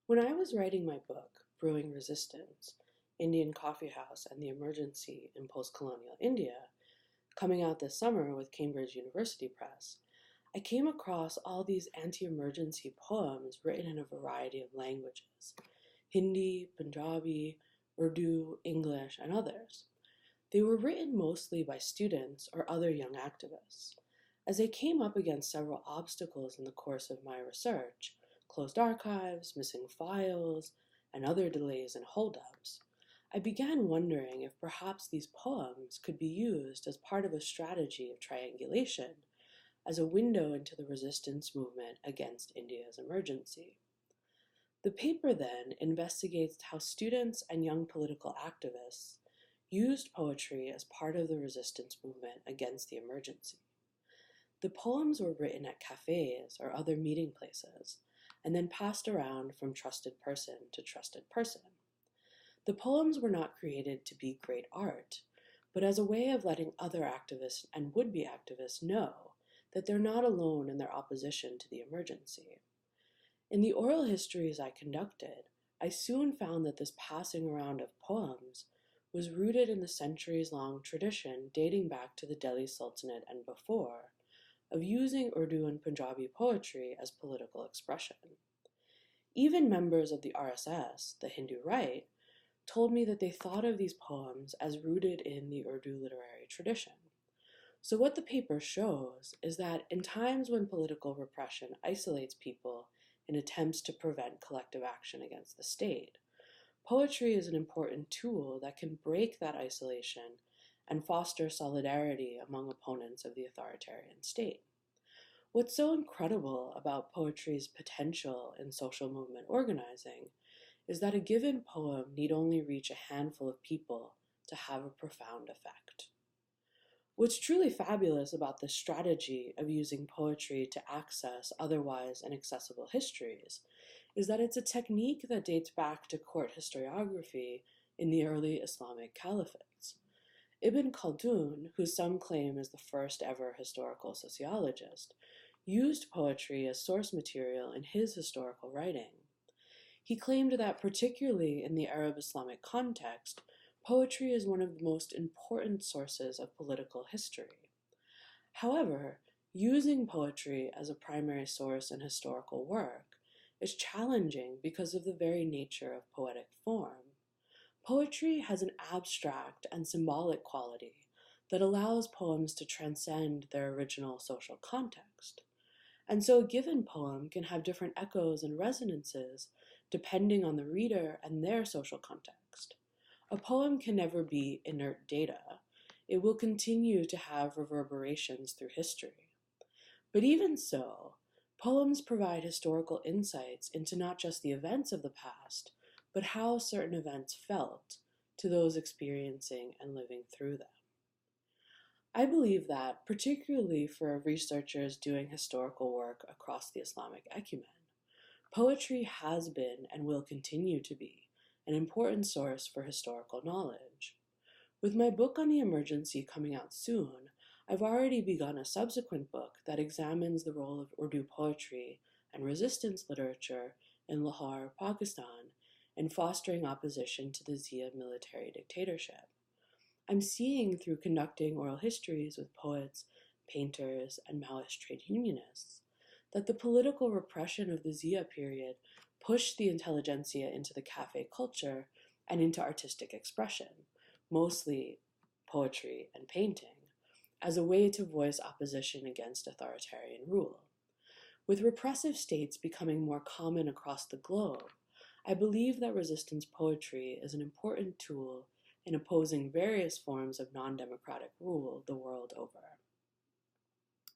When I was writing my book, Brewing Resistance, Indian Coffee House and the Emergency in Postcolonial India, coming out this summer with Cambridge University Press, I came across all these anti-emergency poems written in a variety of languages: Hindi, Punjabi, Urdu, English, and others. They were written mostly by students or other young activists. As I came up against several obstacles in the course of my research, closed archives, missing files, and other delays and holdups, I began wondering if perhaps these poems could be used as part of a strategy of triangulation, as a window into the resistance movement against India's emergency. The paper then investigates how students and young political activists used poetry as part of the resistance movement against the emergency. The poems were written at cafes or other meeting places, and then passed around from trusted person to trusted person. The poems were not created to be great art, but as a way of letting other activists and would-be activists know that they're not alone in their opposition to the emergency. In the oral histories I conducted, I soon found that this passing around of poems was rooted in the centuries-long tradition dating back to the Delhi Sultanate and before, of using Urdu and Punjabi poetry as political expression. Even members of the RSS, the Hindu right, told me that they thought of these poems as rooted in the Urdu literary tradition. So what the paper shows is that in times when political repression isolates people in attempts to prevent collective action against the state, poetry is an important tool that can break that isolation and foster solidarity among opponents of the authoritarian state. What's so incredible about poetry's potential in social movement organizing is that a given poem need only reach a handful of people to have a profound effect. What's truly fabulous about this strategy of using poetry to access otherwise inaccessible histories is that it's a technique that dates back to court historiography in the early Islamic Caliphates. Ibn Khaldun, who some claim is the first ever historical sociologist, used poetry as source material in his historical writing. He claimed that particularly in the Arab Islamic context, poetry is one of the most important sources of political history. However, using poetry as a primary source in historical work is challenging because of the very nature of poetic form. Poetry has an abstract and symbolic quality that allows poems to transcend their original social context. And so a given poem can have different echoes and resonances depending on the reader and their social context. A poem can never be inert data. It will continue to have reverberations through history. But even so, poems provide historical insights into not just the events of the past, but how certain events felt to those experiencing and living through them. I believe that, particularly for researchers doing historical work across the Islamic ecumen, poetry has been and will continue to be an important source for historical knowledge. With my book on the emergency coming out soon, I've already begun a subsequent book that examines the role of Urdu poetry and resistance literature in Lahore, Pakistan, in fostering opposition to the Zia military dictatorship. I'm seeing through conducting oral histories with poets, painters, and Maoist trade unionists that the political repression of the Zia period pushed the intelligentsia into the cafe culture and into artistic expression, mostly poetry and painting, as a way to voice opposition against authoritarian rule. With repressive states becoming more common across the globe, I believe that resistance poetry is an important tool in opposing various forms of non-democratic rule the world over.